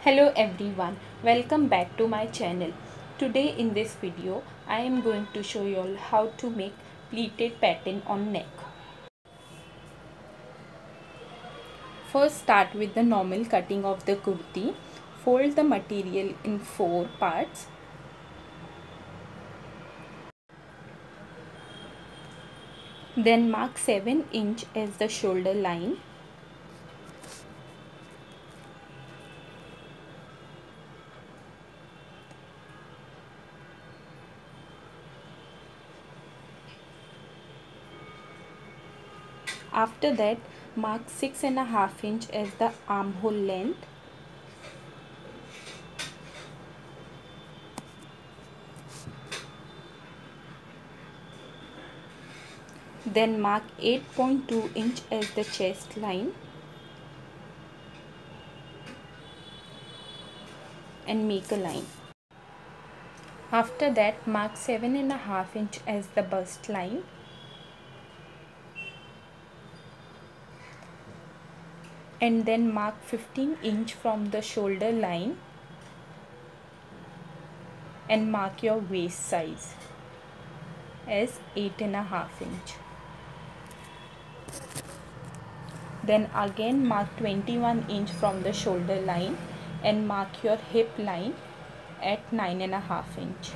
Hello everyone, welcome back to my channel. Today in this video I am going to show you all how to make pleated pattern on neck. First start with the normal cutting of the kurti. Fold the material in 4 parts. Then mark 7 inch as the shoulder line. After that, mark 6.5 inch as the armhole length. Then mark 8.2 inch as the chest line and make a line. After that, mark 7.5 inch as the bust line. And then mark 15 inch from the shoulder line and mark your waist size as 8.5 inch. Then again mark 21 inch from the shoulder line and mark your hip line at 9.5 inch.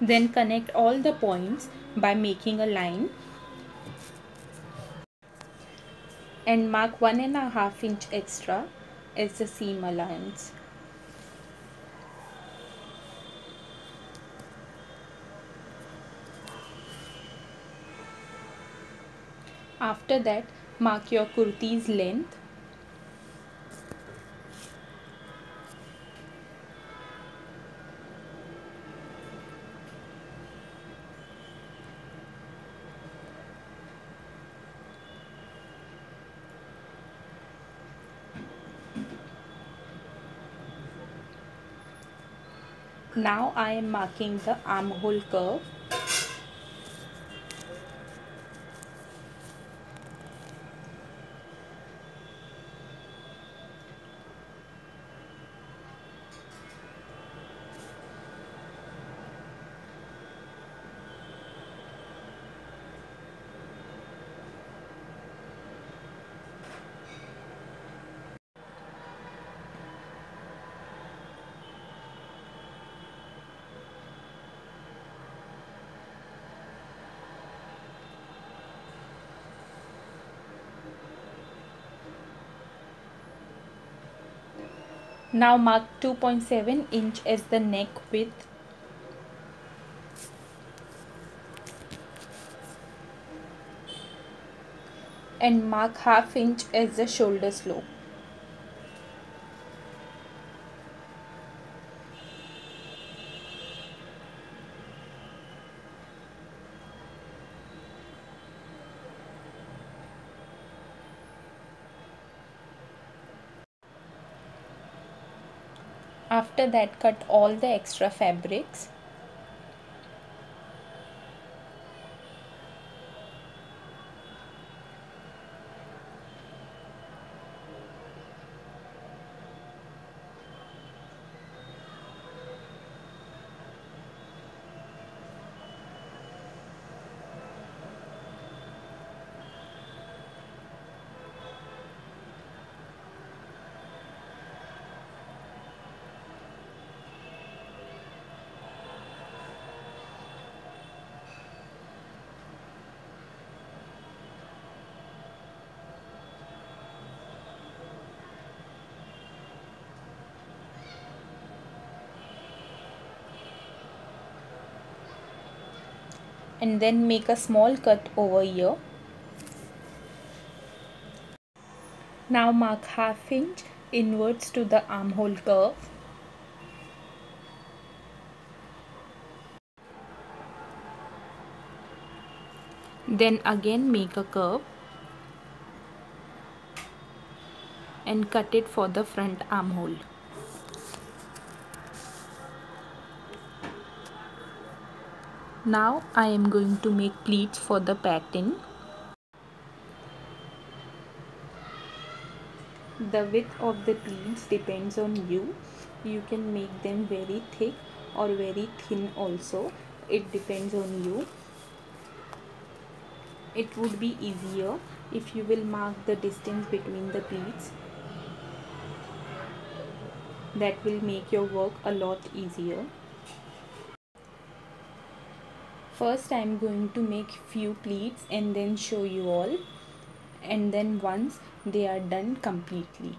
Then connect all the points by making a line and mark 1.5 inch extra as the seam allowance. After that, mark your kurti's length . Now I am marking the armhole curve. Now mark 2.7 inch as the neck width and mark half inch as the shoulder slope. After that, cut all the extra fabrics. And then make a small cut over here. Now mark half inch inwards to the armhole curve. Then again make a curve and cut it for the front armhole. Now I am going to make pleats for the pattern. The width of the pleats depends on you. You can make them very thick or very thin also. It depends on you. It would be easier if you will mark the distance between the pleats. That will make your work a lot easier. First I am going to make few pleats and then show you all, and then once they are done completely.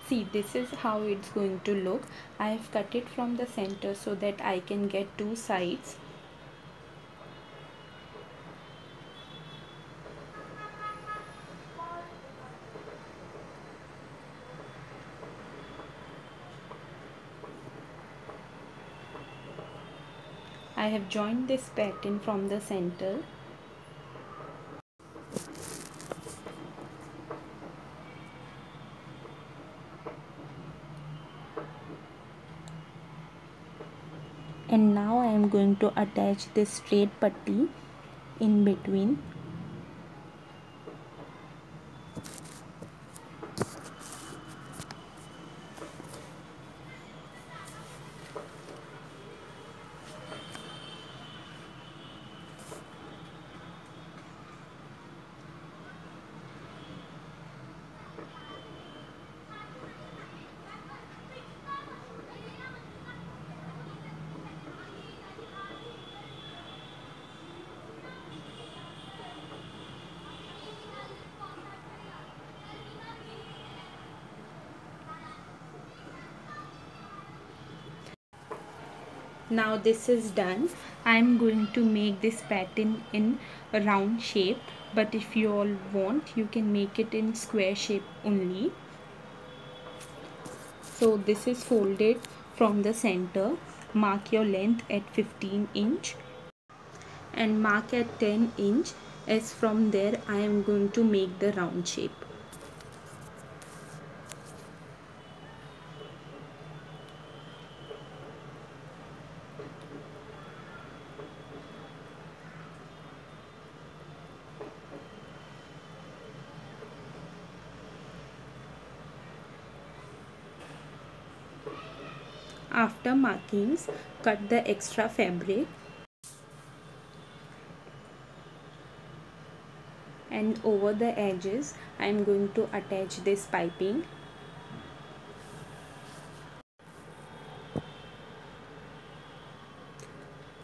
See, this is how it's going to look. I have cut it from the center so that I can get two sides. I have joined this pattern from the center. And now I am going to attach this straight putty in between. Now this is done. I am going to make this pattern in a round shape, but if you all want, you can make it in square shape only. So this is folded from the center. Mark your length at 15 inch and mark at 10 inch, as from there I am going to make the round shape. After markings, cut the extra fabric and over the edges I am going to attach this piping.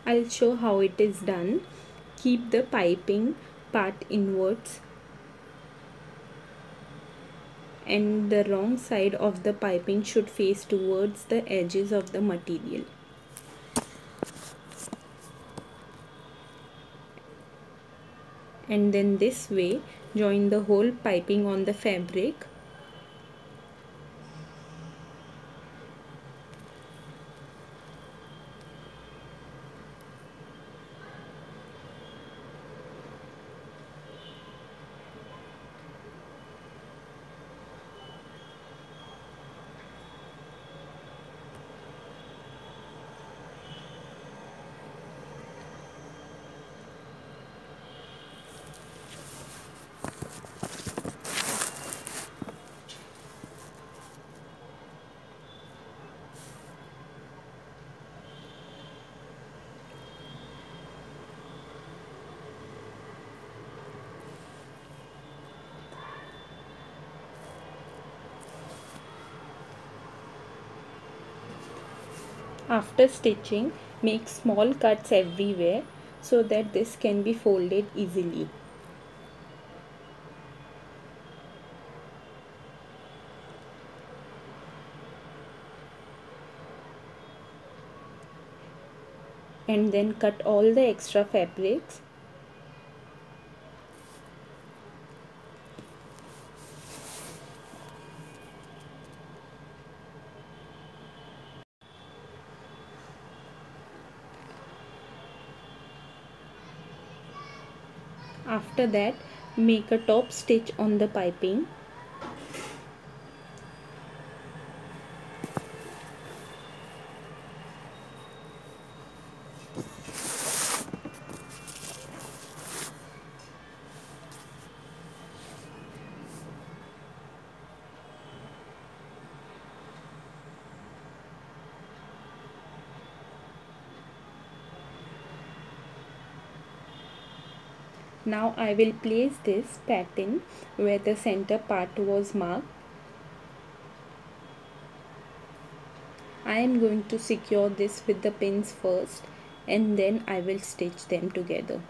I'll show how it is done. Keep the piping part inwards and the wrong side of the piping should face towards the edges of the material. And then this way join the whole piping on the fabric. After stitching, make small cuts everywhere so that this can be folded easily. And then cut all the extra fabrics. After that, make a top stitch on the piping. Now I will place this pattern where the center part was marked. I am going to secure this with the pins first and then I will stitch them together.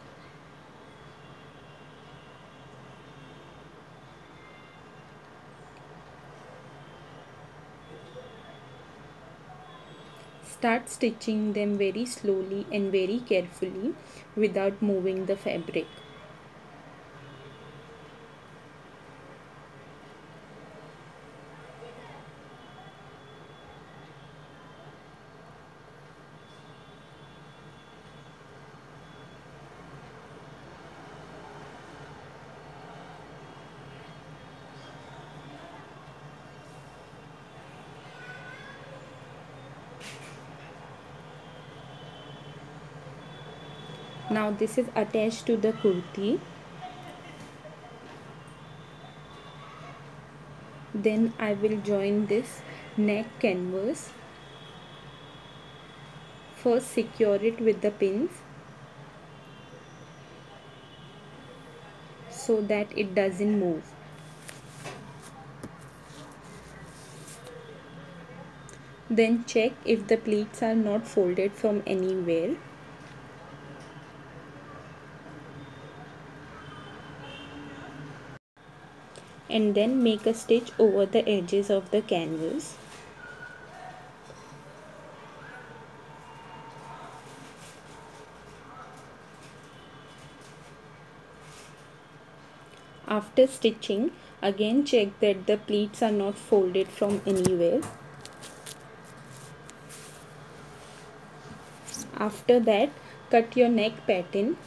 Start stitching them very slowly and very carefully without moving the fabric. Now this is attached to the kurti. Then I will join this neck canvas. First secure it with the pins so that it doesn't move. Then check if the pleats are not folded from anywhere. And then make a stitch over the edges of the canvas. After stitching, again check that the pleats are not folded from anywhere. After that, cut your neck pattern.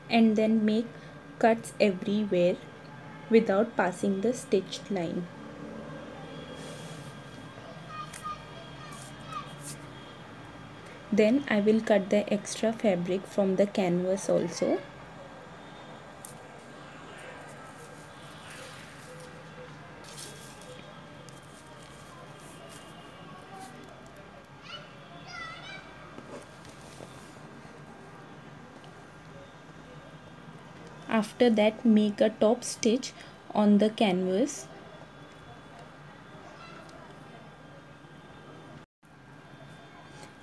And then make cuts everywhere without passing the stitched line. Then I will cut the extra fabric from the canvas also. After that, make a top stitch on the canvas.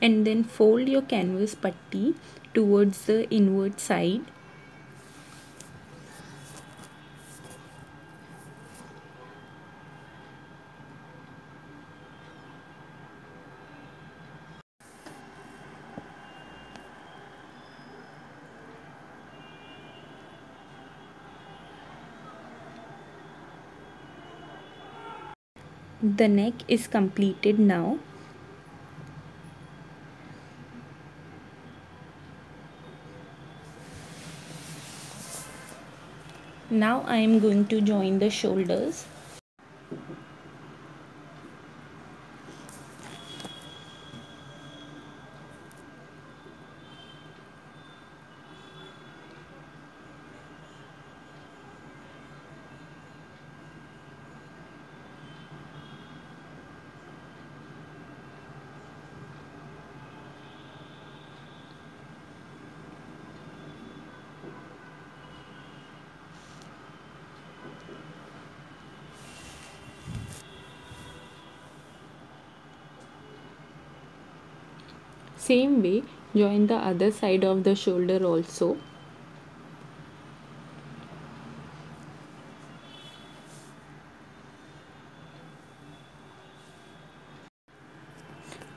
And then fold your canvas patti towards the inward side. The neck is completed now. Now I am going to join the shoulders. Same way, join the other side of the shoulder also.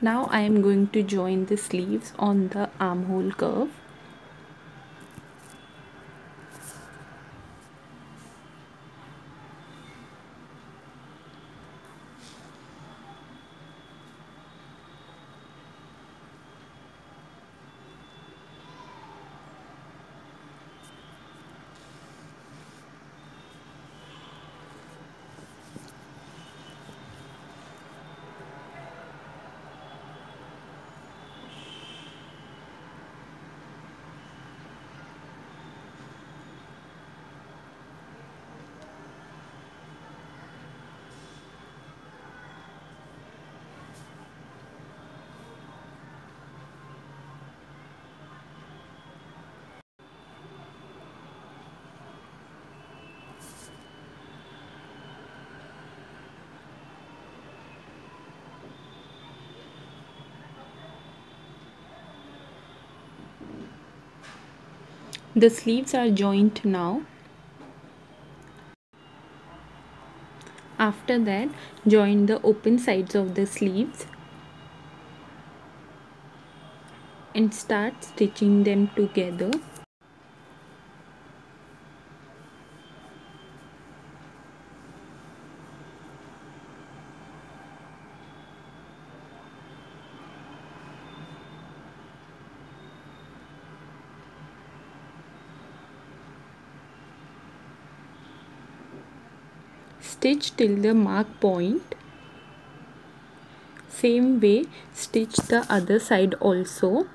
Now I am going to join the sleeves on the armhole curve. The sleeves are joined now. After that, join the open sides of the sleeves and start stitching them together. Stitch till the mark point. Same way, stitch the other side also.